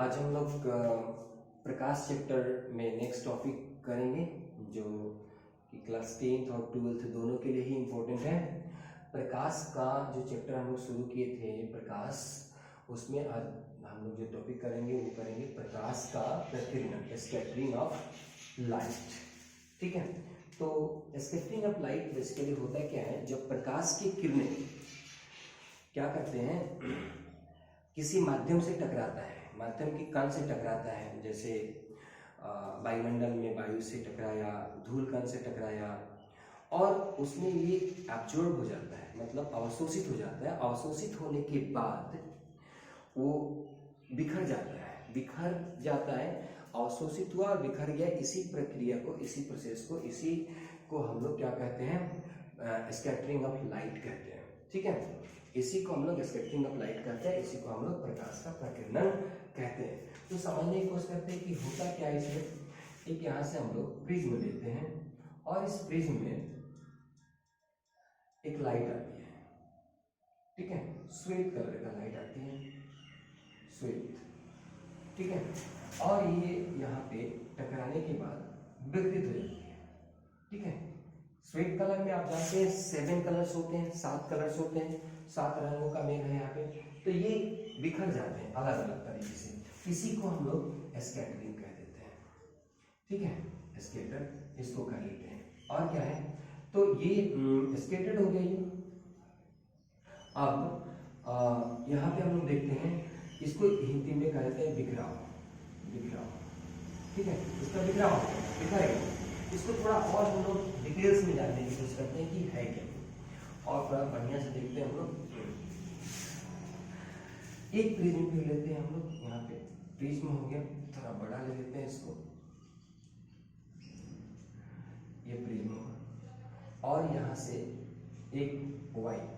आज हम लोग प्रकाश चैप्टर में नेक्स्ट टॉपिक करेंगे जो कि क्लास 10th और 12th दोनों के लिए ही इम्पोर्टेंट है। प्रकाश का जो चैप्टर हम लोग शुरू किए थे प्रकाश, उसमें आज हम लोग जो टॉपिक करेंगे वो करेंगे प्रकाश का प्रकीर्णन, स्कैटरिंग ऑफ लाइट। ठीक है, तो स्कैटरिंग ऑफ लाइट बेसिकली होता क्या है, जब प्रकाश की किरणें क्या करते हैं, किसी माध्यम से टकराता है, माध्यम के कण से टकराता है, जैसे वायुमंडल में वायु से टकराया, धूल कण से टकराया और उसमें ये एब्जॉर्ब हो जाता है, मतलब अवशोषित हो जाता है। अवशोषित होने के बाद वो बिखर जाता है, अवशोषित हुआ और बिखर गया। इसी प्रक्रिया को, इसी प्रोसेस को, इसी को हम लोग क्या कहते हैं, स्कैटरिंग ऑफ लाइट कहते हैं। ठीक है, इसी को हम लोग स्कैटरिंग ऑफ लाइट कहते हैं, इसी को हम लोग प्रकाश का प्रकीर्णन कहते हैं। तो समझने की कोशिश करते हैं कि होता क्या है इसमें। एक यहाँ से हम लोग प्रिज्म लेते हैं और इस प्रिज्म में एक लाइट आती है। ठीक है, श्वेत कलर का लाइट आती है, श्वेत। ठीक है, और ये यहाँ पे टकराने के बाद विकृत हो जाती है। ठीक है, श्वेत कलर में आप जानते हैं 7 कलर्स होते हैं, 7 कलर्स होते हैं, 7 रंगों का मेल है यहाँ पे। तो ये बिखर जाते हैं अलग अलग तरीके से, इसी को हम लोग स्कैटरिंग कह देते हैं। ठीक है, स्कैटर इसको कर लेते हैं। और क्या है, तो ये स्कैटर्ड हो गया ये। अब यहाँ पे हम लोग देखते हैं, इसको हिंदी में कहते हैं बिखराव। ठीक है, इसका बिखराव बिखरेगा। इसको थोड़ा और हम लोग डिटेल्स में जानने की कोशिश करते हैं कि है क्या, और थोड़ा बढ़िया से देखते हैं हम लोग। एक प्रिज्म फिर लेते हैं हम लोग, यहाँ पे प्रिज्म हो गया, थोड़ा बड़ा ले लेते हैं इसको, ये प्रिज्म होगा। और यहाँ से एक व्हाइट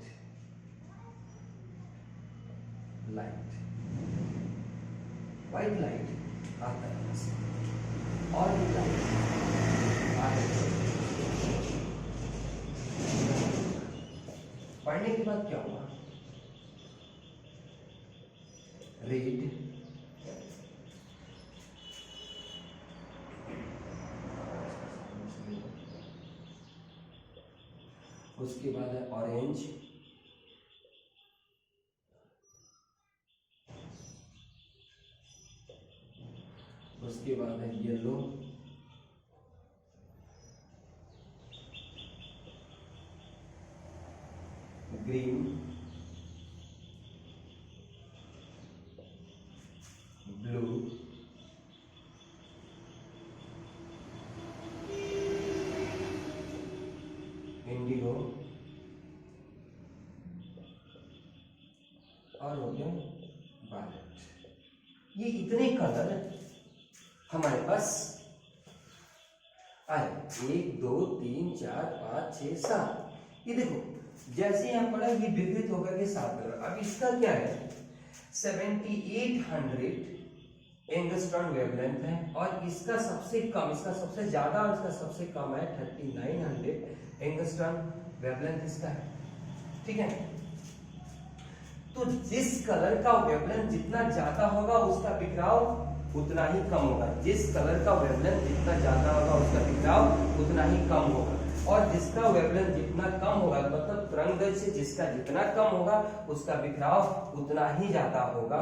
लाइट आता है यहाँ से, और ये लाइट पढ़ने के बाद क्या हुआ, रेड, उसके बाद है ऑरेंज, उसके बाद है येलो, ग्रीन, ब्लू, इंडिगो, और हो गया वायलेट। ये इतने कलर हमारे पास आए, 1 2 3 4 5 6 7। ये देखो, जैसे यहाँ पड़ा ये विकृत होकर के 7 कलर। अब इसका क्या है, 7800 एंगस्ट्रॉम वेवलेंथ है, और इसका सबसे कम, इसका सबसे ज्यादा और इसका सबसे कम है 3900 एंगस्ट्रॉम वेवलेंथ इसका है। ठीक है, तो जिस कलर का वेवलेंथ जितना ज्यादा होगा उसका बिखराव उतना ही कम होगा। जिस कलर का वेवलेंथ जितना ज्यादा होगा उसका बिखराव उतना ही कम होगा, और जिसका वेवलेंथ जितना कम होगा, मतलब तरंगदैर्घ्य से जिसका जितना कम होगा उसका बिखराव उतना ही ज्यादा होगा,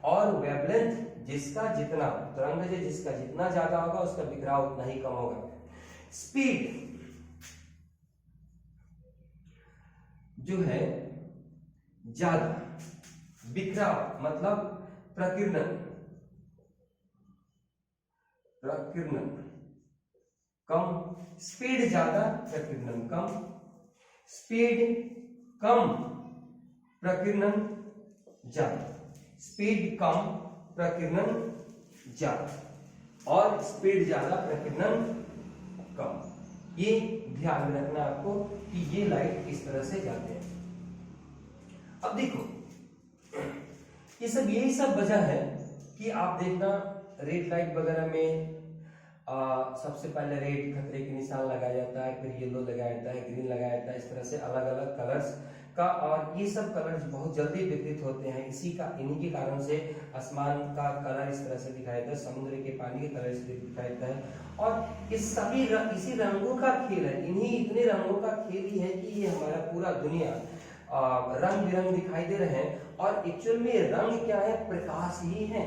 और वेवलेंथ जिसका जितना, तरंगदैर्घ्य जिसका जितना ज्यादा होगा उसका बिखराव उतना ही कम होगा। स्पीड जो है ज्यादा, बिखराव मतलब प्रकीर्णन कम, स्पीड ज्यादा प्रकीर्णन कम, स्पीड कम प्रकीर्णन ज्यादा, स्पीड कम प्रकीर्णन ज्यादा, और स्पीड ज्यादा प्रकीर्णन कम। ये ध्यान में रखना आपको कि ये लाइट इस तरह से जाते हैं। अब देखो, ये सब यही सब वजह है कि आप देखना रेड लाइट वगैरह में सबसे पहले रेड खतरे के निशान लगाया जाता है, फिर येलो लगाया जाता है, ग्रीन लगाया जाता है, इस तरह से अलग अलग कलर्स का, और ये सब कलर बहुत जल्दी विकृत होते हैं। इन्हीं के कारण से आसमान का कलर इस तरह से दिखाई देता है, समुद्र के पानी का कलर इस तरह दिखाई देता है। और इस सभी इसी रंगों का खेल है, इन्हीं इतने रंगों का खेल ही है कि ये हमारा पूरा दुनिया रंग बिरंग दिखाई दे रहे हैं। और एक्चुअल में रंग क्या है? प्रकाश ही है।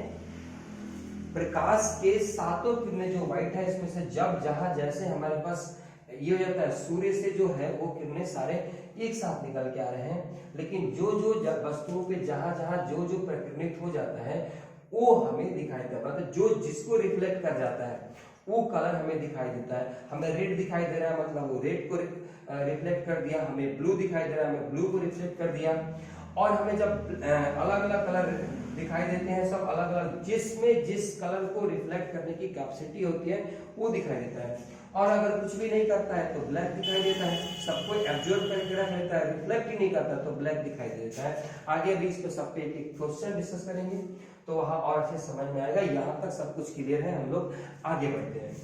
प्रकाश के सातों किरणें जो व्हाइट है इसमें से जब जहां जैसे हमारे पास ये हो जाता है, सूर्य से जो है वो किरणें सारे एक साथ निकल के आ रहे हैं, लेकिन जो जो वस्तुओं पे जहां जहां जो जो प्रकीर्णित हो जाता है वो हमें दिखाई देता है, मतलब जो जिसको रिफ्लेक्ट कर जाता है वो कलर हमें दिखाई देता है। हमें रेड दिखाई दे रहा है, मतलब वो रेड को रिफ्लेक्ट कर दिया। हमें ब्लू दिखाई दे रहा है, हमें ब्लू को रिफ्लेक्ट कर दिया। और हमें जब अलग अलग कलर दिखाई देते हैं, सब अलग अलग जिसमें जिस कलर को रिफ्लेक्ट करने की कैपेसिटी होती है वो दिखाई देता है। और अगर कुछ भी नहीं करता है तो ब्लैक दिखाई देता है, सबको एब्जॉर्ब करके रख लेता है, रिफ्लेक्ट ही नहीं करता तो ब्लैक दिखाई देता है। आगे भी इस पे सब पे एक क्वेश्चन डिस्कस करेंगे तो वहां और अच्छे समझ में आएगा। यहाँ तक सब कुछ क्लियर है, हम लोग आगे बढ़ते हैं।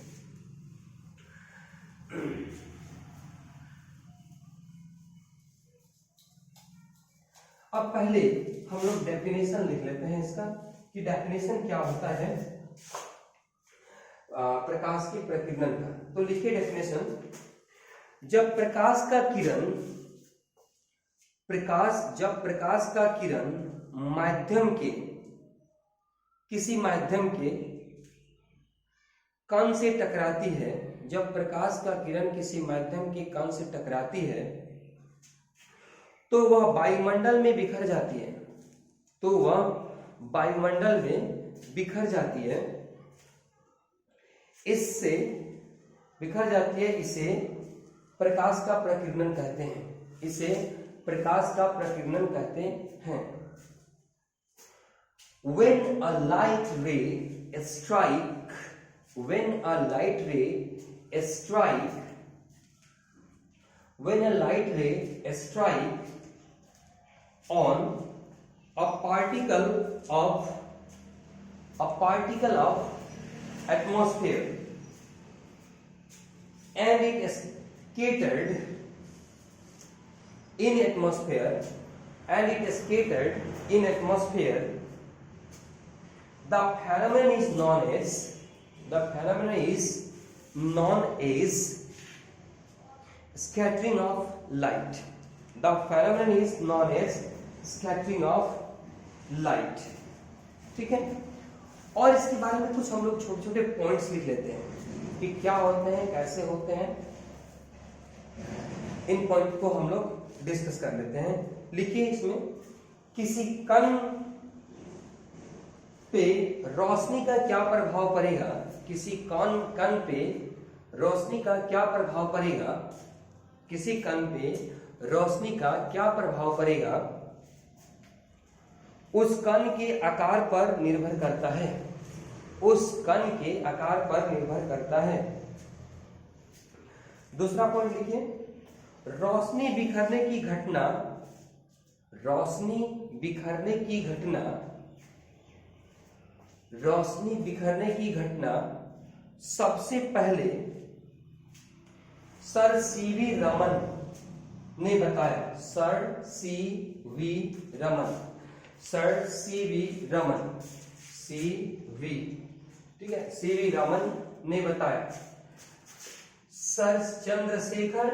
अब पहले हम लोग डेफिनेशन लिख लेते हैं इसका कि डेफिनेशन क्या होता है प्रकाश की प्रकीर्णन का। तो लिखिए डेफिनेशन, जब प्रकाश का किरण माध्यम के किसी माध्यम के कण से टकराती है, जब प्रकाश का किरण किसी माध्यम के कण से टकराती है तो वह वायुमंडल में बिखर जाती है, तो वह वायुमंडल में बिखर जाती है। इससे बिखर जाती है, इसे प्रकाश का प्रकीर्णन कहते हैं। इसे प्रकाश का प्रकीर्णन कहते हैं। When a light ray strike, when a light ray strike, when a light ray strike on a particle of atmosphere and it scattered in atmosphere the phenomenon is known as scattering of light. The phenomenon is known as scattering of light. ठीक है। और इसके बारे में कुछ हम लोग छोटे छोटे पॉइंट्स लिख लेते हैं कि क्या होते हैं, कैसे होते हैं। इन पॉइंट को हम लोग डिस्कस कर लेते हैं। लिखिए इसमें, किसी कण पे रोशनी का क्या प्रभाव पड़ेगा, किसी कण पे रोशनी का क्या प्रभाव पड़ेगा, किसी कण पे रोशनी का क्या प्रभाव पड़ेगा, उस कण के आकार पर निर्भर करता है, उस कण के आकार पर निर्भर करता है। दूसरा पॉइंट लिखिए, रोशनी बिखरने की घटना, रोशनी बिखरने की घटना, रोशनी बिखरने की घटना सबसे पहले सर सीवी रमन ने बताया। Sir CV Raman, sir CV Raman, CV, ठीक है, सीवी रमन ने बताया। सर चंद्रशेखर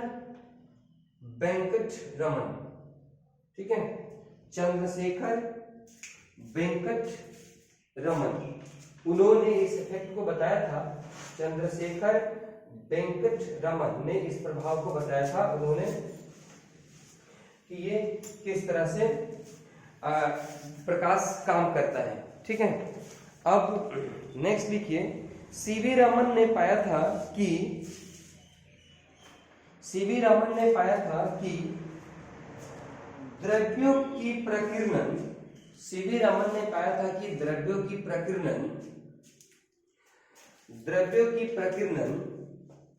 वेंकट रमन, ठीक है, चंद्रशेखर वेंकट रमन, उन्होंने इस इफेक्ट को बताया था। चंद्रशेखर वेंकट रमन ने इस प्रभाव को बताया था उन्होंने कि ये किस तरह से प्रकाश काम करता है। ठीक है। अब नेक्स्ट लिखिए, सीवी रमन ने पाया था कि द्रव्यों की प्रकीर्णन, सीवी रमन ने पाया था कि द्रव्यों की प्रकीर्णन,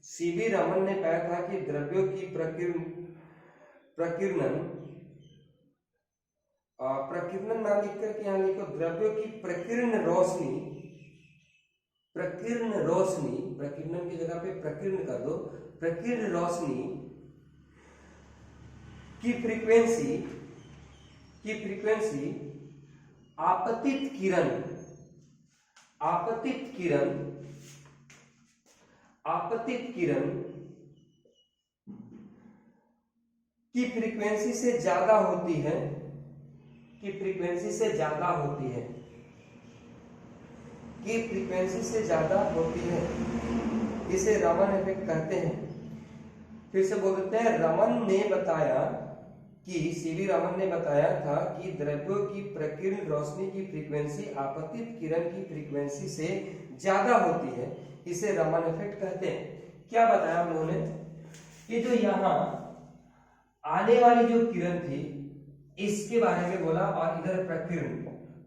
सीवी रमन ने पाया था कि द्रव्यों की प्रकीर्णन ना लिख करके यहां लिखो द्रव्यों की प्रकीर्ण रोशनी, प्रकीर्णन की जगह पे प्रकीर्ण कर दो। प्रकीर्ण रोशनी की फ्रीक्वेंसी आपतित किरण की फ्रीक्वेंसी से ज्यादा होती है, की फ्रीक्वेंसी से ज्यादा होती है, इसे रमन इफेक्ट कहते हैं। फिर से बोल देते हैं, सीवी रमन ने बताया था कि द्रव्यों की प्रकीर्ण रोशनी की फ्रीक्वेंसी आपतित किरण की फ्रीक्वेंसी से ज्यादा होती है, इसे रमन इफेक्ट कहते हैं। क्या बताया उन्होंने कि जो यहाँ आने वाली जो किरण थी इसके बारे में बोला, और इधर प्रकीर्ण,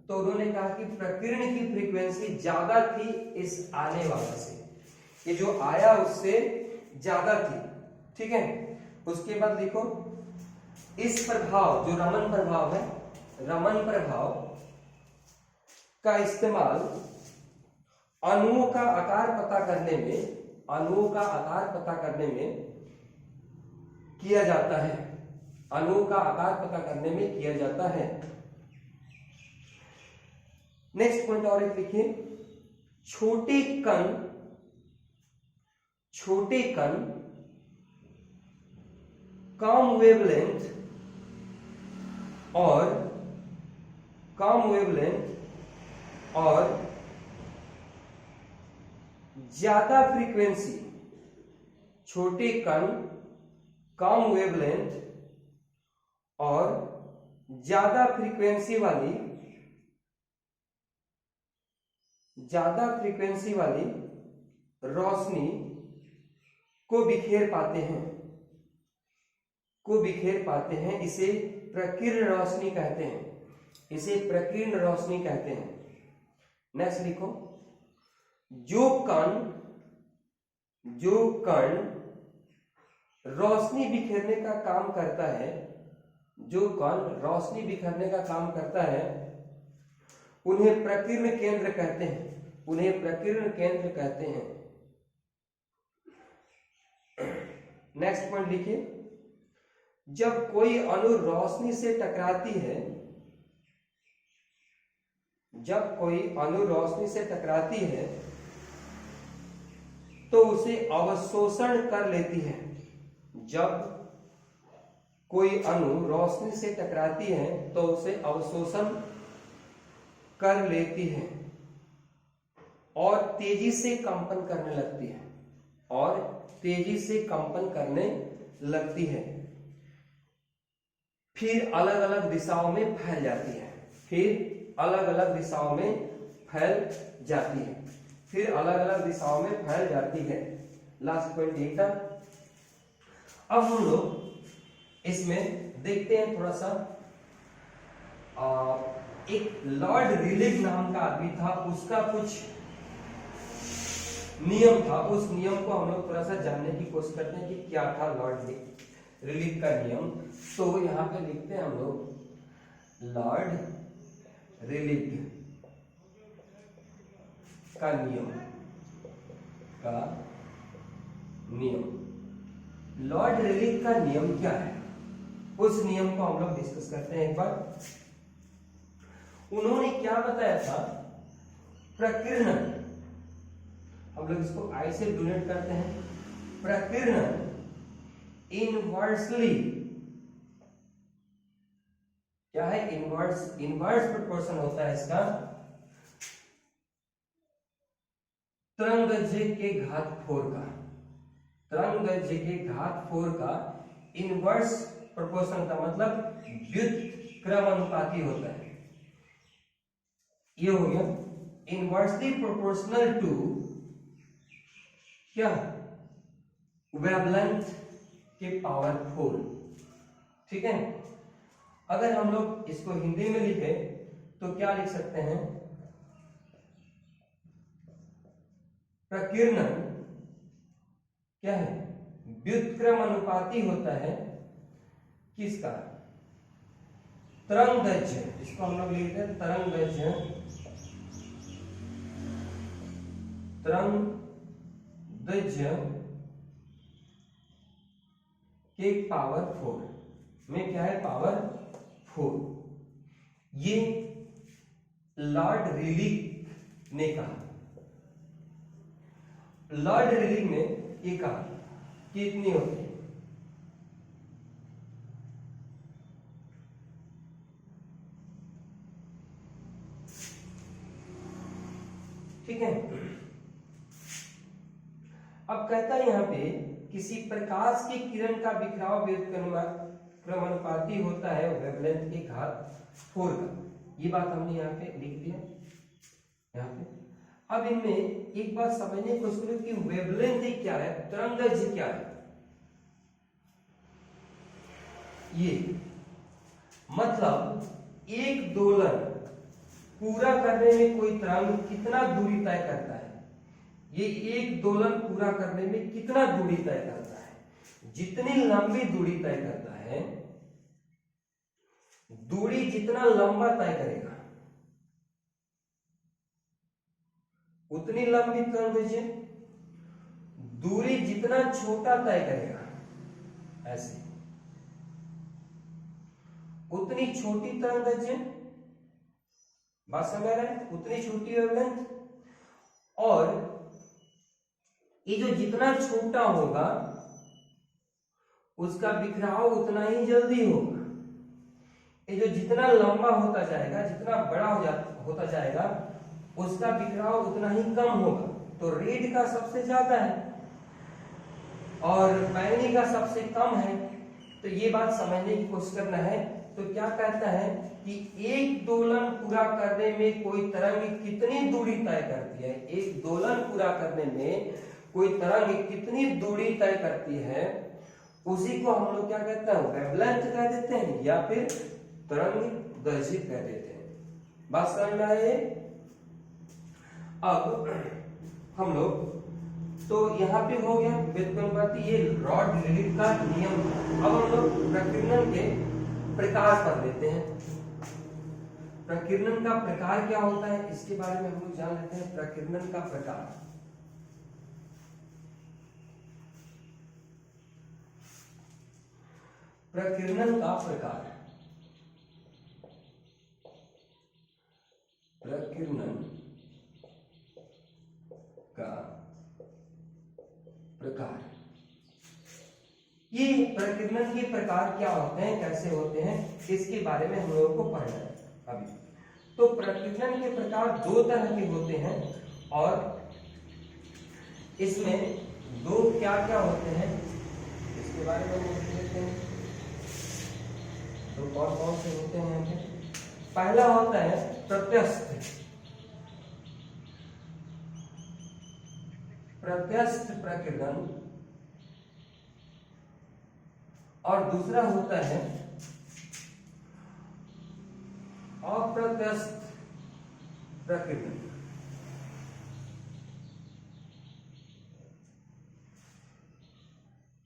तो उन्होंने कहा कि प्रकीर्ण की फ्रीक्वेंसी ज्यादा थी इस आने वाले से, ये जो आया उससे ज्यादा थी। ठीक है, उसके बाद देखो इस प्रभाव, जो रमन प्रभाव है, रमन प्रभाव का इस्तेमाल अणुओं का आकार पता करने में किया जाता है, अणुओं का आकार पता करने में किया जाता है। नेक्स्ट पॉइंट और एक लिखिए, छोटे कण कम वेवलेंथ और ज्यादा फ्रीक्वेंसी, छोटे कण कम वेवलेंथ और ज्यादा फ्रीक्वेंसी वाली रोशनी को बिखेर पाते हैं, इसे प्रकीर्ण रोशनी कहते हैं, नेक्स्ट लिखो, जो कण रोशनी बिखेरने का काम करता है, उन्हें प्रकीर्ण केंद्र कहते हैं। नेक्स्ट पॉइंट लिखिए, जब कोई अणु रोशनी से टकराती है तो उसे अवशोषण कर लेती है। जब कोई अणु रोशनी से टकराती है तो उसे अवशोषण कर लेती है और तेजी से कंपन करने लगती है, फिर अलग अलग दिशाओं में फैल जाती है, लास्ट पॉइंट ये था। अब हम लोग इसमें देखते हैं थोड़ा सा, एक लॉर्ड रिलीव नाम का आदमी था, उसका कुछ नियम था, उस नियम को हम लोग थोड़ा सा जानने की कोशिश करते हैं कि क्या था लॉर्ड रिलीव का नियम। तो यहां पे लिखते हैं हम लोग, लॉर्ड रिलीव का नियम, लॉर्ड रिलीव का नियम क्या है, उस नियम को हम लोग डिस्कस करते हैं एक बार। उन्होंने क्या बताया था, प्रकीर्ण, हम लोग इसको आई से डोनेट करते हैं, प्रकीर्ण इनवर्सली, क्या है, इनवर्स प्रोपोर्शन होता है इसका तरंगदैर्घ्य के घात 4 का इनवर्स प्रोपोर्शन का मतलब व्युत्क्रमानुपाती होता है। ये हो गया इनवर्सली प्रोपोर्शनल टू क्या, वेवलेंथ के पावर 4। ठीक है, अगर हम लोग इसको हिंदी में लिखे तो क्या लिख सकते हैं, प्रकीर्ण क्या है, व्युत्क्रमानुपाती होता है किसका, तरंगदैर्घ्य, इसको हम लोग लिखते हैं तरंगदैर्घ्य के पावर 4। में क्या है, पावर 4। ये लॉर्ड रिलीफ ने कहा, लॉर्ड रिलीफ ने ये कहा कि इतनी होती है। ठीक है। अब कहता है यहां पे किसी प्रकाश की किरण का बिखराव क्रमानुपाती होता है वेवलेंथ के घात 4 का। ये बात हमने यहाँ पे लिख दिया यहाँ पे। अब इनमें एक बात समझने की कोशिश करो कि वेवलेंथ क्या है, तरंगदैर्घ्य क्या है। ये मतलब एक दोलन पूरा करने में कोई तरंग कितना दूरी तय करता है। ये एक दोलन पूरा करने में कितना दूरी तय करता है। जितनी लंबी दूरी तय करता है, दूरी जितना लंबा तय करेगा उतनी लंबी तरंगदैर्घ्य, दूरी जितना छोटा तय करेगा ऐसे उतनी छोटी तरंगदैर्घ्य। बात समझ रहे हैं, उतनी छोटी वेवलेंथ। और ये जो जितना छोटा होगा उसका बिखराव उतना ही जल्दी होगा। ये जो जितना लंबा होता जाएगा, जितना बड़ा होता जाएगा, उसका बिखराव उतना ही कम होगा। तो रेड का सबसे ज्यादा है और बैंगनी का सबसे कम है। तो ये बात समझने की कोशिश करना है। तो क्या कहता है कि एक दोलन पूरा करने में कोई तरंग कितनी दूरी तय करती है। एक दोलन पूरा करने में कोई तरंग कितनी दूरी तय करती है, उसी को हम लोग क्या कहते हैं, वेवलेंथ कह देते हैं या फिर तरंगदैर्घ्य कह देते हैं। बात समझ में आई। अब हम लोग तो यहाँ पे हो गया व्युत्पन्नवादी, ये रॉड रिलीफ का नियम था। अब हम लोग प्रकीर्णन के प्रकार पढ़ लेते हैं। प्रकीर्णन का प्रकार क्या होता है इसके बारे में हम लोग जान लेते हैं। प्रकीर्णन का प्रकार, प्रकीर्णन का प्रकार, प्रकीर्णन का प्रकार। ये प्रकीर्णन के प्रकार क्या होते हैं, कैसे होते हैं, इसके बारे में हम लोगों को पढ़ना है अभी। तो प्रकीर्णन के प्रकार दो तरह के होते हैं और इसमें दो क्या क्या होते हैं इसके बारे में हम देखते हैं। तो कौन कौन से होते हैं यहाँ पे। पहला होता है प्रत्यस्थ, प्रत्यस्थ प्रकीर्णन, और दूसरा होता है अप्रत्यस्थ प्रकीर्णन।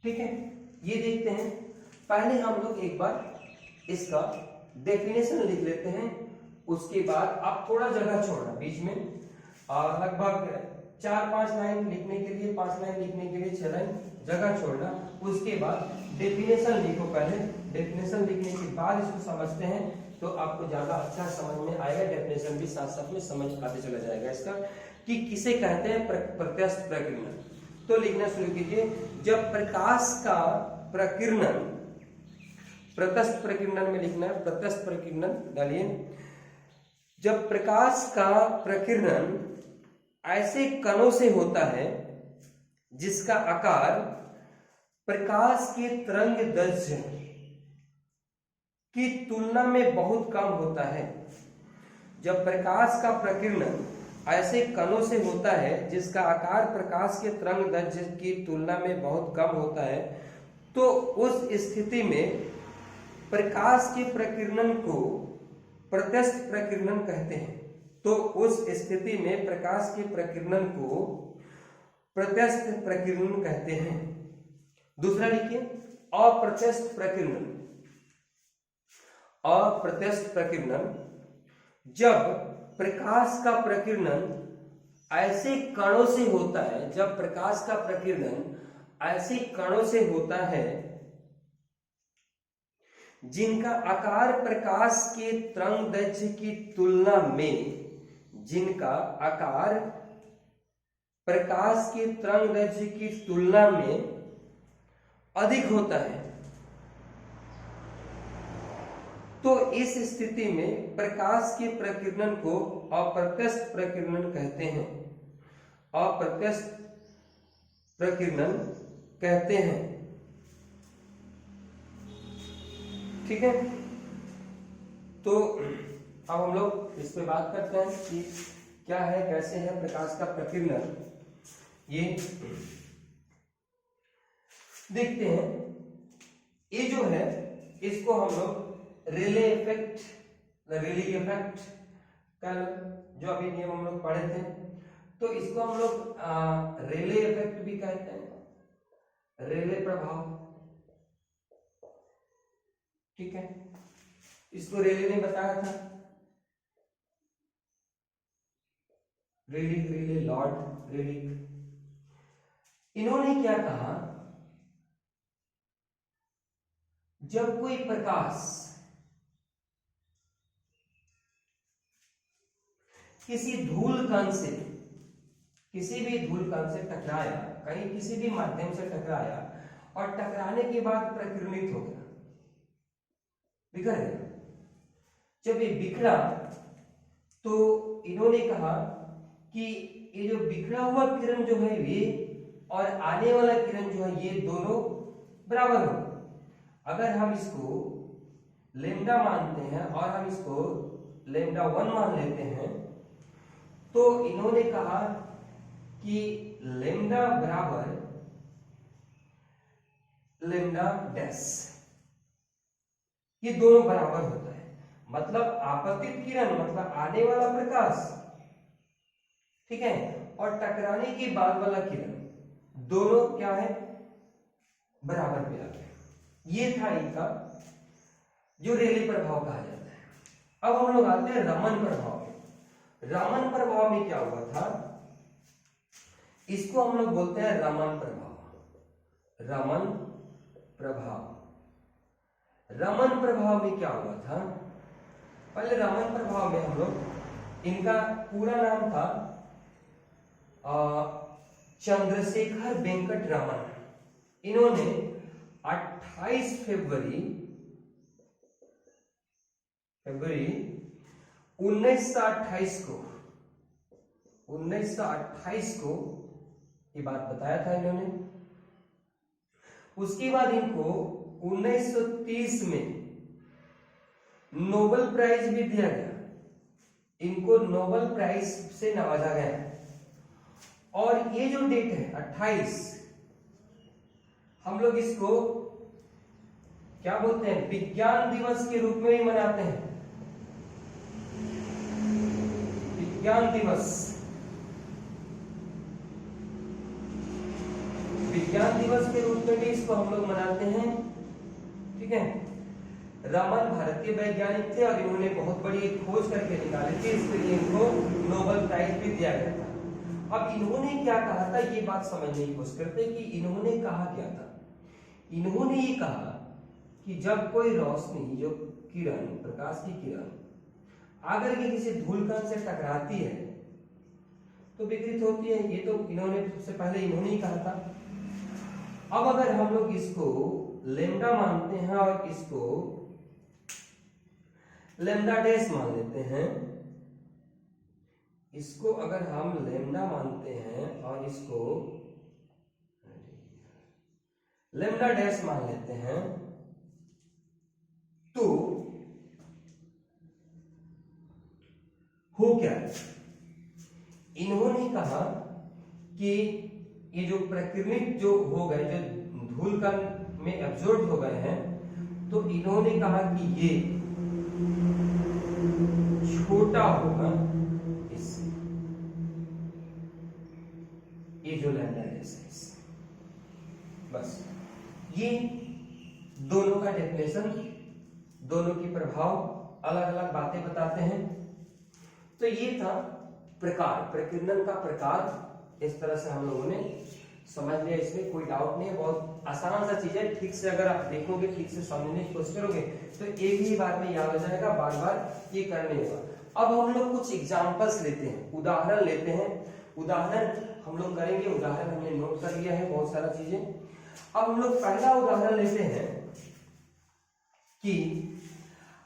ठीक है, ये देखते हैं। पहले हम लोग एक बार इसका डेफिनेशन लिख लेते हैं, उसके बाद आप थोड़ा जगह छोड़ना बीच में, लगभग 4-5 लाइन लिखने के लिए, 5 लाइन लिखने के लिए 6 लाइन जगह छोड़ना। उसके बाद डेफिनेशन लिखो। पहले डेफिनेशन लिखने के बाद इसको समझते हैं तो आपको ज्यादा अच्छा समझ में आएगा। डेफिनेशन भी साथ साथ में समझ आते चला जाएगा इसका कि किसे कहते हैं प्रत्यस्थ प्रकीर्णन। तो लिखना शुरू कीजिए। जब प्रकाश का प्रकीर्णन, प्रत्यस्थ प्रकीर्णन में लिखना है, प्रत्यस्थ प्रकीर्णन डालिए। जब प्रकाश का प्रकीर्णन ऐसे कणों से होता है जिसका आकार प्रकाश के तरंगदैर्घ्य की तुलना में बहुत कम होता है। जब प्रकाश का प्रकीर्णन ऐसे कणों से होता है जिसका आकार प्रकाश के तरंगदैर्घ्य की तुलना में बहुत कम होता है, तो उस स्थिति में प्रकाश के प्रकीर्णन को प्रत्यस्थ प्रकीर्णन कहते हैं। तो उस स्थिति में प्रकाश के प्रकीर्णन को प्रत्यस्थ प्रकीर्णन कहते हैं। दूसरा लिखिए, अप्रत्यस्थ प्रकीर्णन। अप्रत्यस्थ प्रकीर्णन, जब प्रकाश का प्रकीर्णन ऐसे कणों से होता है, जब प्रकाश का प्रकीर्णन ऐसे कणों से होता है जिनका आकार प्रकाश के तरंगदैर्घ्य की तुलना में, जिनका आकार प्रकाश के तरंगदैर्घ्य की तुलना में अधिक होता है, तो इस स्थिति में प्रकाश के प्रकीर्णन को अप्रत्यक्ष प्रकीर्णन कहते हैं। अप्रत्यक्ष प्रकीर्णन कहते हैं। ठीक है, तो अब हम लोग इस पे बात करते हैं कि क्या है, कैसे है प्रकाश का प्रकीर्णन। ये देखते हैं। ये जो है इसको हम लोग रेले इफेक्ट कल जो अभी नियम हम लोग पढ़े थे, तो इसको हम लोग रेले इफेक्ट भी कहते हैं, रेले प्रभाव। ठीक है, इसको रेले ने बताया था, रेले लॉर्ड रेलिक। इन्होंने क्या कहा, जब कोई प्रकाश किसी धूल कण से, किसी भी धूल कण से टकराया, कहीं किसी भी माध्यम से टकराया और टकराने के बाद प्रकीर्णित हो गया, बिखर गया। जब ये बिखरा तो इन्होंने कहा कि ये जो बिखरा हुआ किरण जो है ये और आने वाला किरण जो है ये दोनों बराबर हो। अगर हम इसको लेमडा मानते हैं और हम इसको लेमडा 1 मान लेते हैं, तो इन्होंने कहा कि लेमडा बराबर लेमडा डैश, ये दोनों बराबर होता है। मतलब आपतित किरण मतलब आने वाला प्रकाश, ठीक है, और टकराने के बाद वाला किरण, दोनों क्या है, बराबर पे आ गए। ये था इनका जो रेले प्रभाव कहा जाता है। अब हम लोग आते हैं रमन प्रभाव में। रमन प्रभाव में क्या हुआ था, इसको हम लोग बोलते हैं रमन प्रभाव। रमन प्रभाव, रमन प्रभाव में क्या हुआ था, पहले रमन प्रभाव में हम लोग, इनका पूरा नाम था चंद्रशेखर वेंकट रमन। इन्होंने 28 फरवरी 1928 को ये बात बताया था इन्होंने। उसके बाद इनको 1930 में नोबेल प्राइज भी दिया गया, इनको नोबेल प्राइज से नवाजा गया। और ये जो डेट है 28, हम लोग इसको क्या बोलते हैं, विज्ञान दिवस के रूप में भी मनाते हैं। विज्ञान दिवस, विज्ञान दिवस के रूप में भी इसको हम लोग मनाते हैं। ठीक है, रमन भारतीय वैज्ञानिक थे और इन्होंने बहुत बड़ी खोज करके निकाली थी, इसके लिए इनको नोबेल प्राइज भी दिया गया था। अब इन्होंने क्या कहा था, ये बात समझने की कोशिश करते कि इन्होंने कहा क्या था। इन्होंने ये कहा कि जब कोई रोशनी, जो किरण, प्रकाश की किरण अगर ये किसी धूलकण से टकराती है तो विकृत होती है। ये तो इन्होंने सबसे पहले इन्होंने ही कहा था। अब अगर हम लोग इसको लेमडा मानते हैं और इसको लेमडा डैश मान लेते हैं, इसको अगर हम लेमडा मानते हैं और इसको लेमडा डैश मान लेते हैं, तो हो क्या है, इन्होंने कहा कि ये जो प्रकीर्णित जो हो गए, जो धूलकण में एब्जॉर्ब हो गए हैं, तो इन्होंने कहा कि ये छोटा होगा इससे, ये जो लैम्डा डैश है। बस ये दोनों का डेफिनेशन, दोनों की प्रभाव, अलग अलग बातें बताते हैं। तो ये था प्रकार, प्रकीर्णन का प्रकार। इस तरह से हम लोगों ने समझ लिया, इसमें कोई डाउट नहीं है, बहुत आसान सा चीज है। ठीक से अगर आप देखोगे, ठीक से समझने की कोशिश करोगे तो एक ही बार में याद हो जाएगा, बार बार ये करने होगा। अब हम लोग कुछ एग्जांपल्स लेते हैं, उदाहरण लेते हैं, उदाहरण हम लोग करेंगे। उदाहरण हमने नोट कर लिया है बहुत सारा चीजें। अब हम लोग पहला उदाहरण लेते हैं कि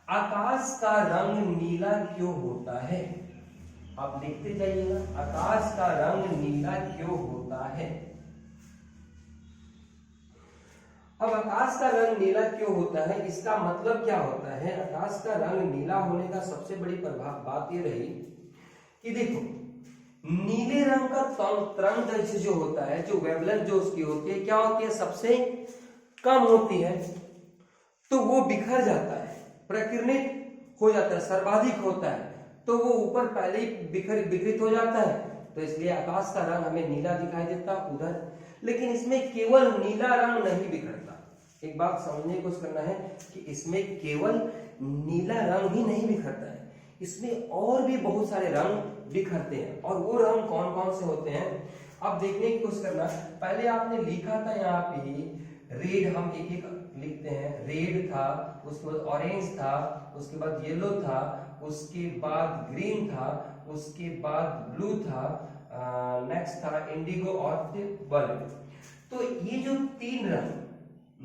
आकाश का रंग नीला क्यों होता है। आप देखते जाइएगा, आकाश का रंग नीला क्यों होता है। अब आकाश का रंग नीला क्यों होता है, इसका मतलब क्या होता है। आकाश का रंग नीला होने का सबसे बड़ी बात ये रही कि देखो, नीले रंग का तरंगदैर्घ्य जो होता है, जो वेवलेंथ जो उसकी होती है, क्या होती है, सबसे कम होती है, तो वो बिखर जाता है, प्रकीर्णित हो जाता है, सर्वाधिक होता है, तो वो ऊपर पहले ही विकृत हो जाता है। तो इसलिए आकाश का रंग हमें नीला दिखाई देता उधर। लेकिन इसमें केवल नीला रंग नहीं बिखरता। एक बात समझने की कोशिश करना है कि इसमें केवल नीला रंग ही नहीं बिखरता है, इसमें और भी बहुत सारे रंग बिखरते हैं। और वो रंग कौन कौन से होते हैं, अब देखने की कोशिश करना। पहले आपने लिखा था यहाँ पे रेड, हम एक एक लिखते हैं। रेड था, उसके बाद ऑरेंज था, उसके बाद येलो था, उसके बाद ग्रीन था, उसके बाद ब्लू था, नेक्स्ट था इंडिगो और बल्ब। तो ये जो तीन रंग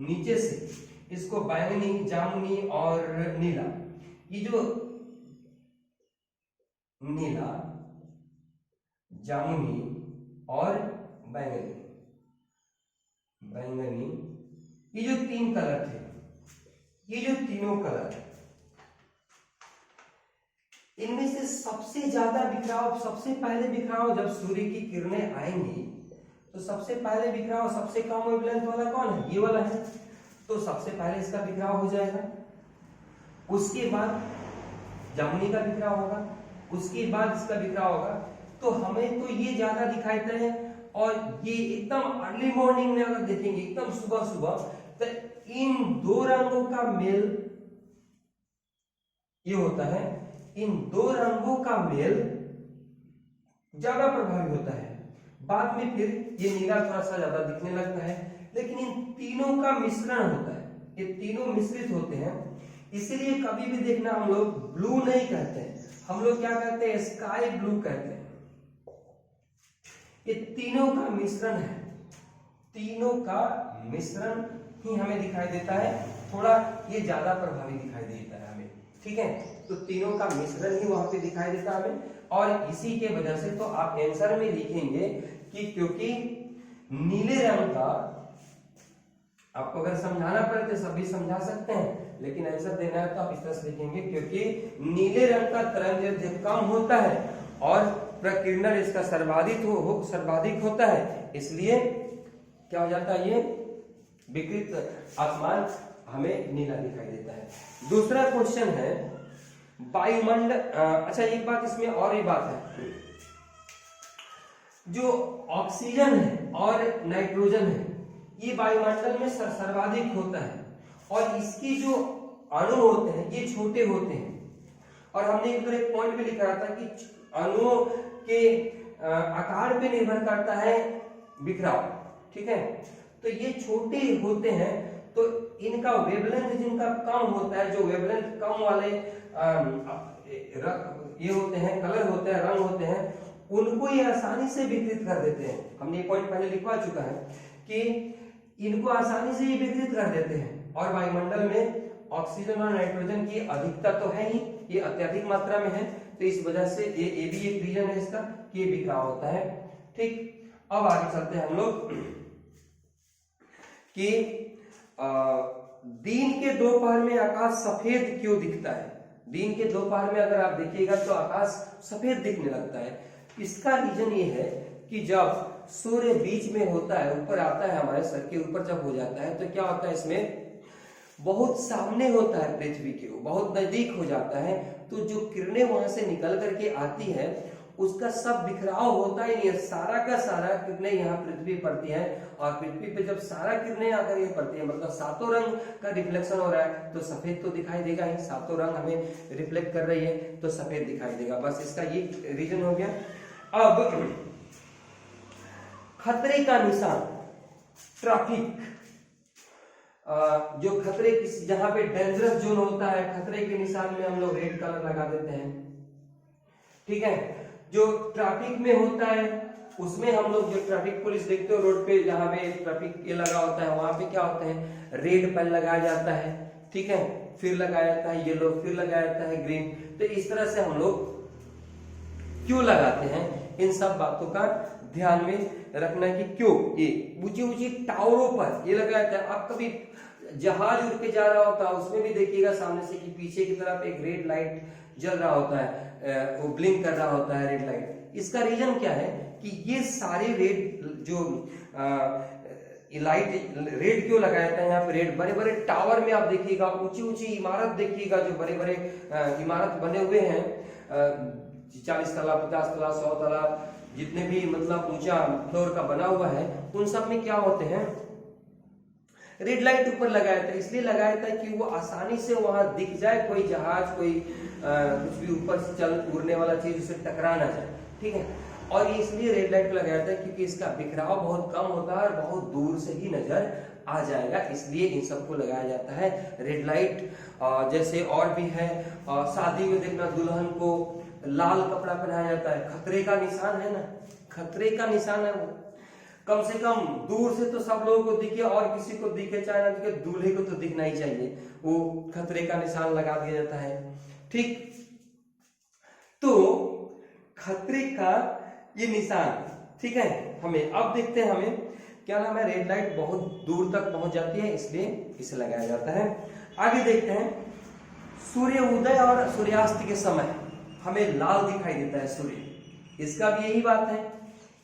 नीचे से, इसको बैंगनी, जामुनी और नीला, ये जो नीला, जामुनी और बैंगनी, ये जो तीन कलर थे, ये जो तीनों कलर, इनमें से सबसे ज्यादा बिखराव, सबसे पहले बिखराव जब सूर्य की किरणें आएंगी तो सबसे पहले बिखराव, सबसे कम वेवलेंथ वाला कौन है, ये वाला है। तो सबसे पहले इसका बिखराव हो जाएगा, उसके बाद जामुनी का बिखराव होगा, उसके बाद इसका बिखराव होगा। तो हमें तो ये ज्यादा दिखाई देता है। और ये एकदम अर्ली मॉर्निंग में अगर देखेंगे, एकदम सुबह सुबह, तो इन दो रंगों का मेल ये होता है, इन दो रंगों का मेल ज्यादा प्रभावी होता है। बाद में फिर ये नीला थोड़ा सा ज्यादा दिखने लगता है, लेकिन इन तीनों का मिश्रण होता है, ये तीनों मिश्रित होते हैं। इसीलिए कभी भी देखना, हम लोग ब्लू नहीं कहते हैं, हम लोग क्या कहते हैं, स्काई ब्लू कहते हैं। ये तीनों का मिश्रण है, तीनों का मिश्रण ही हमें दिखाई देता है, थोड़ा ये ज्यादा प्रभावी दिखाई देता है हमें, ठीक है। तो तीनों का मिश्रण ही वहां पे दिखाई देता है हमें। और इसी के वजह से तो आप आंसर में लिखेंगे कि क्योंकि नीले रंग का, आपको अगर समझाना पड़े तो सभी समझा सकते हैं, लेकिन आंसर देना है तो आप इस तरह से लिखेंगे, क्योंकि नीले रंग का तरंगदैर्घ्य कम होता है और प्रकीर्णन इसका सर्वाधिक होता है, इसलिए क्या हो जाता है, ये विकृत आसमान हमें नीला दिखाई देता है। दूसरा क्वेश्चन है वायुमंडल। अच्छा, एक बात इसमें और एक बात है, जो ऑक्सीजन है और नाइट्रोजन है, ये वायुमंडल में सर्वाधिक होता है, और इसकी जो अणु होते हैं ये छोटे होते हैं। और हमने एक पॉइंट पे लिखा था कि अणुओं के आकार पे निर्भर करता है बिखराव, ठीक है। तो ये छोटे होते हैं, तो इनका वेवलेंथ जिनका कम होता है, जो वेवलेंथ कम वाले ये होते हैं, कलर होते हैं, रंग होते हैं, उनको ये आसानी से विकृत कर देते हैं। हमने ये पॉइंट पहले लिखवा चुका है कि इनको आसानी से ये विकृत कर देते हैं। और वायुमंडल में ऑक्सीजन और नाइट्रोजन की अधिकता तो है ही, ये अत्यधिक मात्रा में है, तो इस वजह से ये भी एक रीजन है इसका कि ये बिखराव होता है, ठीक। अब आगे चलते हैं हम लोग कि दिन के दोपहर में आकाश सफेद क्यों दिखता है। दिन के दोपहर में अगर आप देखिएगा तो आकाश सफेद दिखने लगता है। इसका रीजन ये है कि जब सूर्य बीच में होता है, ऊपर आता है, हमारे सर के ऊपर जब हो जाता है, तो क्या होता है, इसमें बहुत सामने होता है, पृथ्वी के बहुत नजदीक हो जाता है, तो जो किरणें वहां से निकल करके आती है उसका सब बिखराव होता ही नहीं है, सारा का सारा किरणें यहाँ पृथ्वी पड़ती है। और पृथ्वी पे जब सारा किरणें आकर ये पड़ती है, मतलब सातों रंग का रिफ्लेक्शन हो रहा है, तो सफेद तो दिखाई देगा ही, सातों रंग हमें रिफ्लेक्ट कर रही है तो सफेद दिखाई देगा। बस इसका ये रीजन हो गया। अब खतरे का निशान, ट्रैफिक, जो खतरे की, जहां पे डेंजरस जोन होता है, खतरे के निशान में हम लोग रेड कलर लगा देते हैं। ठीक है, जो ट्रैफिक में होता है उसमें हम लोग, जो ट्रैफिक पुलिस देखते हो रोड पे, जहां पे ट्रैफिक ये लगा होता है, वहां पे क्या होता है, रेड पेन लगाया जाता है। ठीक है, फिर लगाया जाता है येलो, फिर लगाया जाता है ग्रीन। तो इस तरह से हम लोग क्यों लगाते हैं, इन सब बातों का ध्यान में रखना है कि क्यों ये ऊंची ऊंची टावरों पर ये लगाया जाता है। आप कभी जहाज उड़ के जा रहा होता है उसमें भी देखिएगा सामने से कि पीछे की तरफ एक रेड लाइट जल रहा होता है, वो ब्लिंक कर रहा होता है रेड लाइट। इसका रीजन क्या है कि ये सारे रेड जो लाइट रेड क्यों लगाया जाता है यहाँ पे, रेड बड़े बड़े टावर में आप देखिएगा, ऊंची ऊंची इमारत देखिएगा, जो बड़े बड़े इमारत बने हुए हैं, 40 तला 50 तला 100 तला जितने भी मतलब ऊंचा फ्लोर का बना हुआ है, उन सब में क्या होते हैं, रेड लाइट ऊपर लगाया था। इसलिए लगाया था कि वो आसानी से वहां दिख जाए, कोई जहाज, कोई कुछ भी ऊपर से चल उड़ने वाला चीज उसे टकरा ना जाए। ठीक है, और इसलिए रेड लाइट लगाया था क्योंकि इसका बिखराव बहुत कम होता है और बहुत दूर से ही नजर आ जाएगा, इसलिए इन सबको लगाया जाता है रेड लाइट। जैसे और भी है, शादी में देखना दुल्हन को लाल कपड़ा पहनाया जाता है, खतरे का निशान है ना, खतरे का निशान है वो। कम से कम दूर से तो सब लोगों को दिखे, और किसी को दिखे चाहे ना दिखे, दूल्हे को तो दिखना ही चाहिए, वो खतरे का निशान लगा दिया जाता है। ठीक, तो खतरे का ये निशान, ठीक है, हमें अब देखते हैं, हमें क्या नाम है, रेड लाइट बहुत दूर तक पहुंच जाती है, इसलिए इसे लगाया जाता है। आगे देखते हैं, सूर्य उदय और सूर्यास्त के समय हमें लाल दिखाई देता है सूर्य। इसका भी यही बात है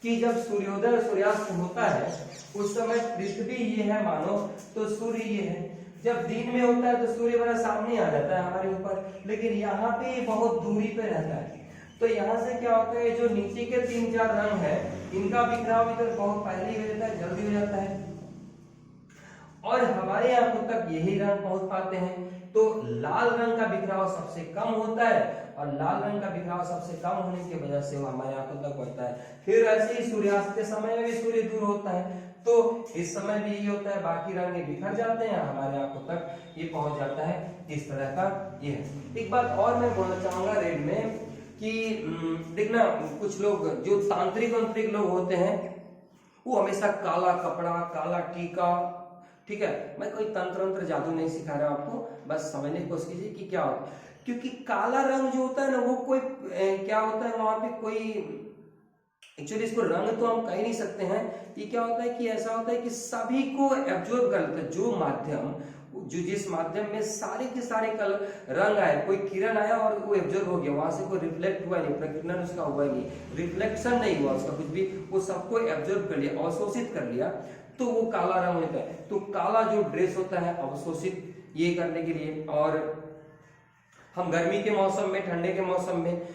कि जब सूर्योदय और सूर्यास्त होता है उस समय पृथ्वी ये है मानो, तो सूर्य ये है। जब दिन में होता है तो सूर्य बड़ा सामने आ जाता है हमारे ऊपर, लेकिन यहाँ पे ये बहुत दूरी पे रहता है। तो यहाँ से क्या होता है, जो नीचे के 3-4 रंग है, इनका बिखराव इधर बहुत पहले ही हो जाता है, जल्दी हो जाता है, और हमारे आंखों तक यही रंग पहुंच पाते हैं। तो लाल रंग का बिखराव सबसे कम होता है, और लाल रंग का बिखराव सबसे कम होने की वजह से वो हमारे आंखों तक पहुंचता है। फिर ऐसे ही सूर्यास्त के समय में भी सूर्य दूर होता है, तो इस समय भी यही होता है, बाकी रंग बिखर जाते हैं, हमारे आंखों तक ये पहुंच जाता है। इस तरह का ये है। एक बात और मैं बोलना चाहूंगा रेड में कि देखना, कुछ लोग जो तांत्रिक लोग होते हैं वो हमेशा काला कपड़ा, काला टीका, ठीक है, मैं कोई तंत्र जादू नहीं सिखा रहा आपको, बस समझने की कोशिश कीजिए कि क्या होता है। क्योंकि काला रंग जो होता है ना, वो कोई क्या होता है, वहां पे कोई एक्चुअली इसको रंग तो हम कह नहीं सकते हैं। ये क्या होता है कि ऐसा होता है कि सभी को एब्जॉर्ब कर लेता है, जो माध्यम, जो जिस माध्यम में सारे के सारे कलर रंग आए, कोई किरण आया और वो एब्जॉर्ब हो गया, वहां से कोई रिफ्लेक्ट हुआ नहीं, प्रकीर्णन उसका हुआ नहीं, रिफ्लेक्शन नहीं हुआ उसका कुछ भी, वो सबको एब्जॉर्ब कर लिया, अवशोषित कर लिया, तो वो काला रंग होता है। तो काला जो ड्रेस होता है अवशोषित ये करने के लिए, और हम गर्मी के मौसम में, ठंडे के मौसम में,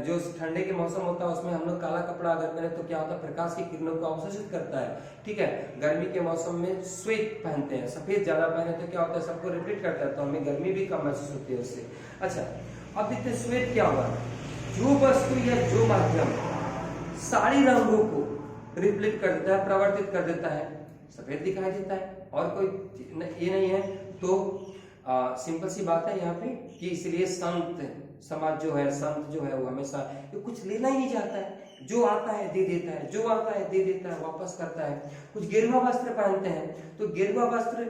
जो ठंडे के मौसम होता है उसमें हम लोग काला कपड़ा अगर पहने तो क्या होता है, प्रकाश की किरणों को अवशोषित करता है। ठीक है, गर्मी के मौसम में श्वेत पहनते हैं, सफेद ज्यादा पहने तो क्या होता है, सबको रिफ्लेक्ट करता है, तो हमें गर्मी भी कम महसूस होती है उससे। अच्छा, अब देखते हैं श्वेत क्या हुआ, जो वस्तु या जो माध्यम सारी रंगों को रिफ्लेक्ट कर देता है, प्रवर्तित कर देता है, सफेद दिखाई देता है, और कोई ये नहीं है। तो सिंपल सी बात है यहाँ पे कि इसलिए संत समाज जो है, संत जो है वो हमेशा कुछ लेना ही नहीं चाहता है, जो आता है दे देता है, जो आता है दे देता है, वापस करता है। कुछ गेरुआ वस्त्र पहनते हैं, तो गेरुआ वस्त्र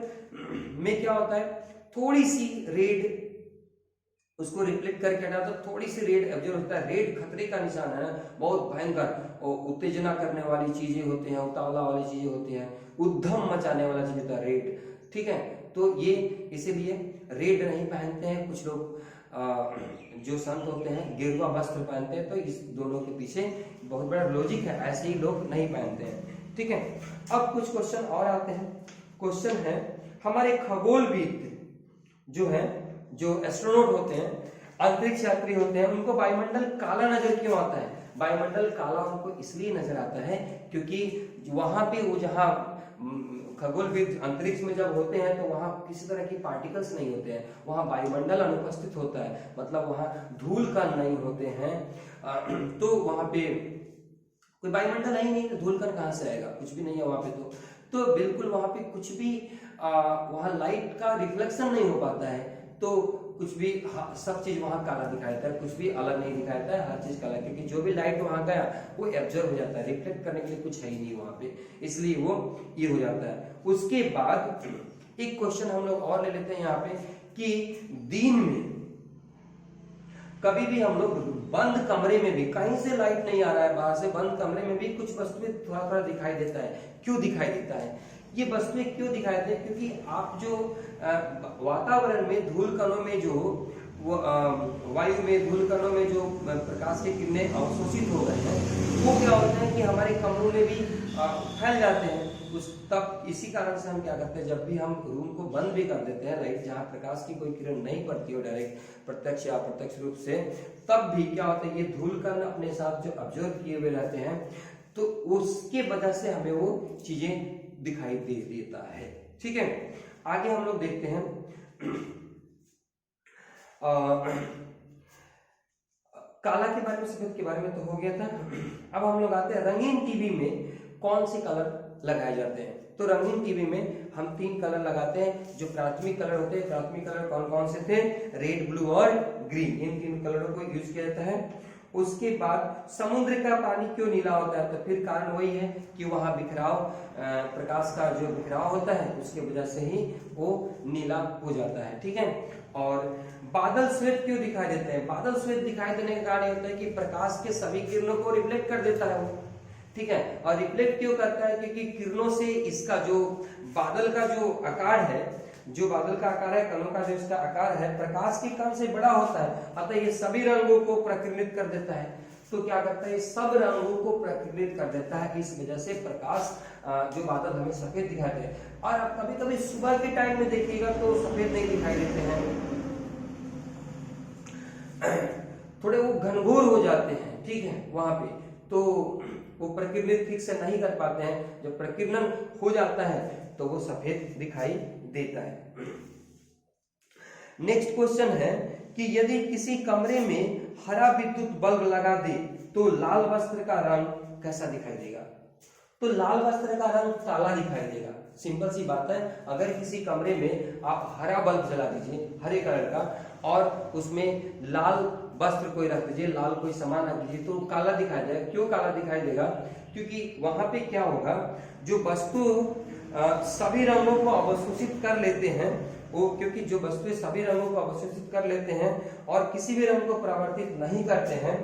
में क्या होता है, थोड़ी सी रेड उसको रिफ्लेक्ट करके हटाता, तो थोड़ी सी रेड एब्जॉर्ब होता है। रेड खतरे का निशान है ना, बहुत भयंकर, और उत्तेजना करने वाली चीजें होती हैं, उतावला वाली चीजें होती हैं, उद्यम मचाने वाला चीज होता है रेड। ठीक है, तो ये इसीलिए रेड नहीं पहनते हैं कुछ लोग, जो संत होते हैं गेरुआ वस्त्र पहनते हैं। तो इस दोनों के पीछे बहुत बड़ा लॉजिक है, ऐसे ही लोग नहीं पहनते हैं। ठीक है, अब कुछ क्वेश्चन और आते हैं। क्वेश्चन है, हमारे खगोलविद जो है, जो एस्ट्रोनॉट होते हैं, अंतरिक्ष यात्री होते हैं, उनको वायुमंडल काला नजर क्यों आता है? वायुमंडल काला उनको इसलिए नजर आता है क्योंकि वहां पे वो जहां खगोलविद अंतरिक्ष में जब होते हैं तो वहां किसी तरह की पार्टिकल्स नहीं होते हैं, वहां वायुमंडल अनुपस्थित होता है, मतलब वहां धूल कण नहीं होते हैं, तो वहां पे कोई वायुमंडल है ही नहीं तो धूल कण कहाँ से आएगा, कुछ भी नहीं है वहां पे। तो बिल्कुल वहां पे कुछ भी वहां लाइट का रिफ्लेक्शन नहीं हो पाता है, तो कुछ भी सब चीज वहां काला दिखाई देता है, कुछ भी अलग नहीं दिखाई देता है, हर चीज काला, क्योंकि जो भी लाइट वहां गया वो एब्जॉर्ब हो जाता है, रिफ्लेक्ट करने के लिए कुछ है ही नहीं वहां पे, इसलिए वो ये हो जाता है। उसके बाद एक क्वेश्चन हम लोग और ले लेते हैं यहाँ पे कि दिन में कभी भी हम लोग बंद कमरे में भी, कहीं से लाइट नहीं आ रहा है बाहर से, बंद कमरे में भी कुछ वस्तुएं थोड़ा थोड़ा दिखाई देता है। क्यों दिखाई देता है? ये वस्तुएं क्यों दिखाई देती है? क्योंकि आप जो वातावरण में धूल कणों में जो वायु में धूल कणों में जो प्रकाश की किरणें अवशोषित हो गए हैं, वो क्या होता है कि हमारे कमरों में भी फैल जाते हैं। तब इसी कारण से हम क्या करते हैं, जब भी हम रूम को बंद भी कर देते हैं, लाइट जहाँ प्रकाश की कोई किरण नहीं पड़ती हो डायरेक्ट प्रत्यक्ष या अप्रत्यक्ष रूप से, तब भी क्या होता है, ये धूल कण अपने साथ जो ऑब्जर्व किए हुए रहते हैं, तो उसके वजह से हमें वो चीजें दिखाई दे देता है। ठीक है, आगे हम लोग देखते हैं काला के बारे में, सफेद के बारे में तो हो गया था। अब हम लोग आते हैं रंगीन टीवी में कौन से कलर लगाए जाते हैं। तो रंगीन टीवी में हम 3 कलर लगाते हैं, जो प्राथमिक कलर होते हैं। प्राथमिक कलर कौन कौन से थे? रेड, ब्लू और ग्रीन, इन 3 कलरों को यूज किया जाता है। उसके बाद समुद्र का पानी क्यों नीला होता है? तो फिर कारण वही है कि वहां बिखराव, प्रकाश का जो बिखराव होता है उसके वजह से ही वो नीला हो जाता है। ठीक है, और बादल श्वेत क्यों दिखाई देते हैं? बादल श्वेत दिखाई देने का कारण होता है कि प्रकाश के सभी किरणों को रिफ्लेक्ट कर देता है वो। ठीक है, और रिफ्लेक्ट क्यों करता है? क्योंकि किरणों से इसका जो बादल का जो आकार है, जो बादल का आकार है, कणों का जो इसका आकार है, प्रकाश के कण से बड़ा होता है, अतः ये सभी रंगों को प्रकिरणित कर देता है। तो क्या करता है, सब रंगों को प्रकिरणित कर देता है, इस वजह से प्रकाश जो बादल हमें सफेद दिखाई दे। और आप कभी कभी सुबह के टाइम में देखिएगा तो सफेद नहीं दिखाई देते हैं, थोड़े वो घनघोर हो जाते हैं। ठीक है, वहां पे तो वो प्रकिरणित ठीक से नहीं कर पाते हैं, जब प्रकिरणन हो जाता है तो वो सफेद दिखाई देता है। नेक्स्ट क्वेश्चन है कि यदि किसी कमरे में हरा विद्युत बल्ब लगा दे तो लाल वस्त्र का रंग कैसा दिखाई देगा? तो लाल वस्त्र का रंग काला दिखाई देगा। सिंपल सी बात है, अगर किसी कमरे में आप हरा बल्ब जला दीजिए, हरे कलर का, और उसमें लाल वस्त्र कोई रख दीजिए, लाल कोई सामान रख दीजिए, तो काला दिखाई देगा। क्यों काला दिखाई देगा? क्योंकि वहां पे क्या होगा, जो वस्तु सभी रंगों को अवशोषित कर लेते हैं, वो क्योंकि जो वस्तुएं सभी रंगों को अवशोषित कर लेते हैं और किसी भी रंग को परावर्तित नहीं करते हैं,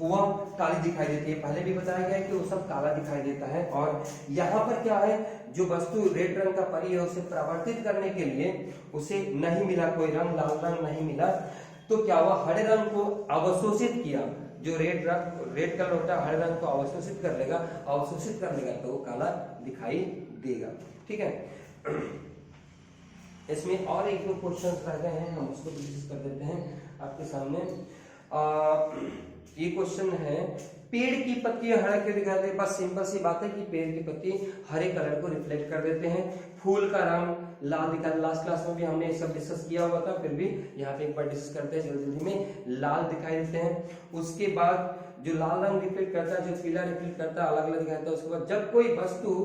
वह काली दिखाई देती है। पहले भी बताया गया है कि वो सब काला दिखाई देता है। और यहाँ पर क्या है, जो वस्तु रेड रंग का परी है उसे परावर्तित करने के लिए उसे नहीं मिला कोई रंग, लाल रंग नहीं मिला, तो क्या हुआ, हरे रंग को अवशोषित किया। जो रेड कलर होता है हरे रंग को अवशोषित कर लेगा, अवशोषित कर लेगा तो वो काला दिखाई देगा। ठीक है, इसमें और एक दो क्वेश्चंस रह गए हैं, हम उसको डिस्कस कर देते हैं आपके सामने। ये क्वेश्चन है, पेड़ की पत्तियां हरा क्यों दिखाई देती? बस सिंपल सी बात है कि पेड़ की पत्ती हरे कलर को रिफ्लेक्ट कर देते हैं। फूल का रंग लाल दिखाई, लास्ट क्लास में भी हमने ये सब डिस्कस किया हुआ था, फिर भी यहाँ पे एक बार डिस्कस करते हैं जल्दी जल्दी में। लाल दिखाई देते हैं। उसके बाद जो लाल रंग रिफ्लेक्ट करता है, जो पीला रिफ्लेक्ट करता है, अलग अलग दिखाई देता है। उसके बाद जब कोई वस्तु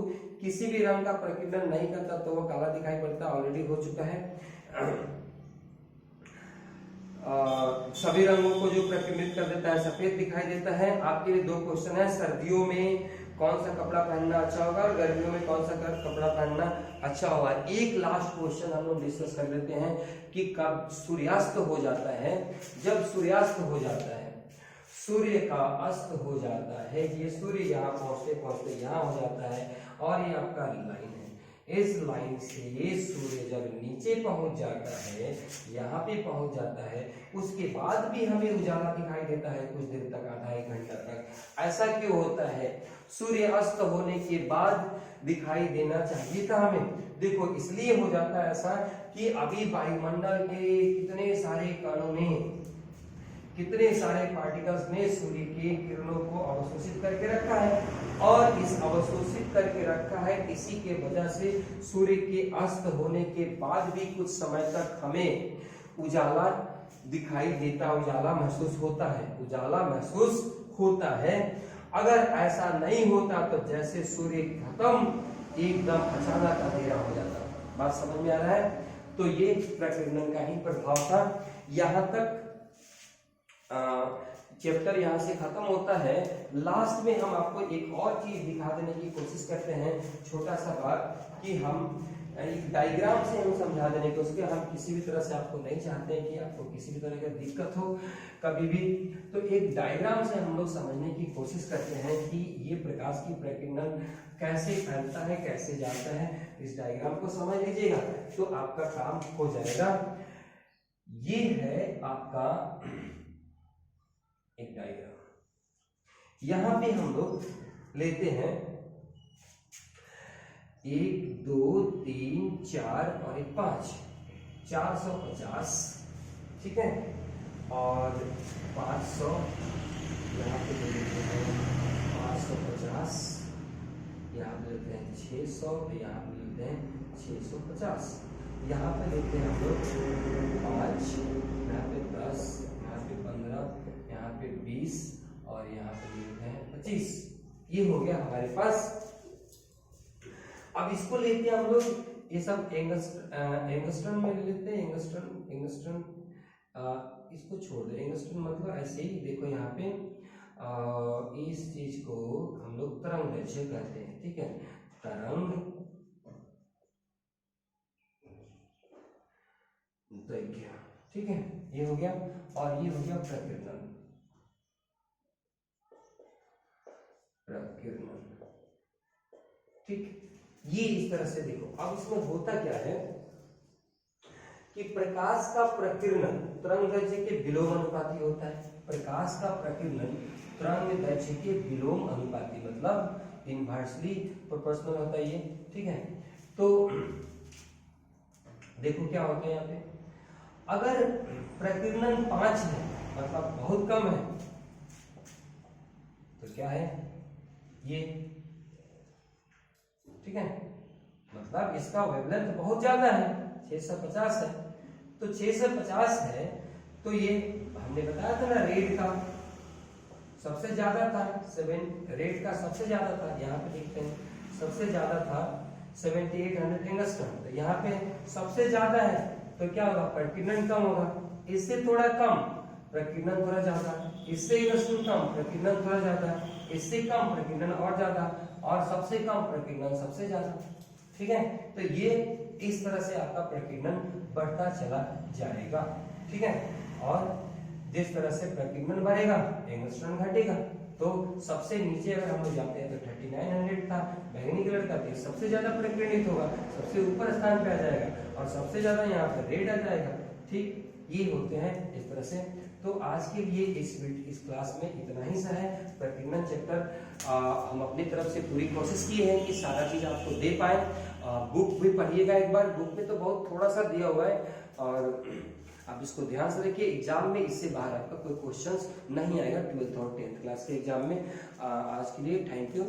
किसी भी रंग का प्रकीर्णन नहीं करता तो वो काला दिखाई पड़ता है, ऑलरेडी हो चुका है। सभी रंगों को जो प्रकिर्णित कर देता है सफेद दिखाई देता है। आपके लिए 2 क्वेश्चन है, सर्दियों में कौन सा कपड़ा पहनना अच्छा होगा और गर्मियों में कौन सा कपड़ा पहनना अच्छा होगा। एक लास्ट क्वेश्चन हम लोग डिस्कस कर लेते हैं कि कब सूर्यास्त हो जाता है। जब सूर्यास्त हो जाता है, सूर्य का अस्त हो जाता है, ये सूर्य यहाँ पहुंचते पहुंचते यहाँ हो जाता है और ये आपका लाइन है। इस लाइन से ये सूर्य जब नीचे पहुंच जाता है, यहाँ पे पहुंच जाता है, उसके बाद भी हमें उजाला दिखाई देता है कुछ देर तक, आधा 1 घंटा तक। ऐसा क्यों होता है? सूर्य अस्त होने के बाद दिखाई देना चाहिए था हमें। देखो इसलिए हो जाता है ऐसा कि अभी वायुमंडल के कितने सारे कणों ने, कितने सारे पार्टिकल्स ने सूर्य की किरणों को अवशोषित करके रखा है, और इस अवशोषित करके रखा है, इसी के वजह से सूर्य के अस्त होने के बाद भी कुछ समय तक हमें उजाला दिखाई देता, उजाला महसूस होता है, उजाला महसूस होता है। अगर ऐसा नहीं होता तो जैसे सूर्य खत्म एकदम अचानक अंधेरा हो जाता। बात समझ में आ रहा है? तो ये प्रकीर्णन का ही प्रभाव था। यहां तक चैप्टर यहां से खत्म होता है। लास्ट में हम आपको एक और चीज दिखा देने की कोशिश करते हैं, छोटा सा बात, कि हम एक डायग्राम से हम समझा देने की उसके हम किसी भी तरह से आपको नहीं चाहते हैं कि आपको किसी भी तरह की दिक्कत हो कभी भी, तो एक डायग्राम से हम लोग समझने की कोशिश करते हैं कि ये प्रकाश की प्रकीर्णन कैसे फैलता है, कैसे जाता है। इस डायग्राम को समझ लीजिएगा तो आपका काम हो जाएगा। ये है आपका एक डायग्राम। यहां पे हम लोग लेते हैं 1 2 3 4 और 5, 450, ठीक है, और 500 यहाँ पे ले लेते हैं, 550 यहाँ पे लेते हैं, 600 यहाँ पे लेते हैं 650, यहाँ पे लेते हैं हम लोग 5, यहाँ पे 10, यहाँ पे 15, यहाँ पे 20 और यहाँ पे लेते हैं 25। ये हो गया हमारे पास। अब इसको लेते हैं हम लोग, ये सब एंगस्ट्रम में लेते हैं, एंगस्ट्रम इसको छोड़ दे। एंगस्ट्रम मतलब ऐसे ही देखो यहाँ पे इस चीज को हम लोग तरंग दैर्घ्य कहते हैं, ठीक है, तरंग दैर्घ्य, ठीक है, ये हो गया। और ये हो गया प्रकीर्णन, ठीक। ये इस तरह से देखो। अब इसमें होता क्या है कि प्रकाश का प्रकीर्णन तरंग दैर्घ्य के विलोम अनुपाती होता है। प्रकाश का प्रकीर्णन तरंग दैर्घ्य के विलोम अनुपाती मतलब इनवर्सली प्रोपोर्शनल होता है ये, ठीक है। तो देखो क्या होता है यहाँ पे, अगर प्रकीर्णन 5 है मतलब बहुत कम है, तो क्या है ये, ठीक है, मतलब इसका वेवलेंथ बहुत ज्यादा है, 650 है। तो 650 है तो ये हमने बताया था ना, रेड का सबसे ज्यादा था, रेड का सबसे ज्यादा था, यहाँ पे देखते हैं सबसे ज्यादा था 7800 एंगस्ट्रॉम। तो यहाँ पे सबसे ज्यादा है तो क्या होगा, प्रकीर्णन कम होगा, इससे थोड़ा कम प्रकीर्णन थोड़ा ज्यादा, इससे कम प्रकीर्णन थोड़ा ज्यादा, इससे कम प्रकीर्णन और ज्यादा, और सबसे कम प्रकीर्णन सबसे ज्यादा, ठीक है। तो ये इस तरह से आपका प्रकीर्णन बढ़ता चला जाएगा, ठीक है। और जिस तरह से प्रकीर्णन बढ़ेगा एंगस्ट्रॉम घटेगा। तो सबसे नीचे अगर हम लोग जाते हैं तो 3900 था बैंगनी कलर का, तो सबसे ज्यादा प्रकीर्णित होगा, सबसे ऊपर स्थान पे आ जाएगा, और सबसे ज्यादा यहाँ पे रेड आ जाएगा, ठीक। ये होते हैं इस तरह से। तो आज के लिए इस क्लास में इतना ही सा है। प्रकीर्णन चैप्टर हम अपनी तरफ से पूरी कोशिश की है कि सारा चीज आपको दे पाए। बुक भी पढ़िएगा एक बार, बुक में तो बहुत थोड़ा सा दिया हुआ है, और आप इसको ध्यान से रखिए। एग्जाम में इससे बाहर आपका कोई क्वेश्चंस नहीं आएगा 12th और 10th क्लास के एग्जाम में। आज के लिए थैंक यू।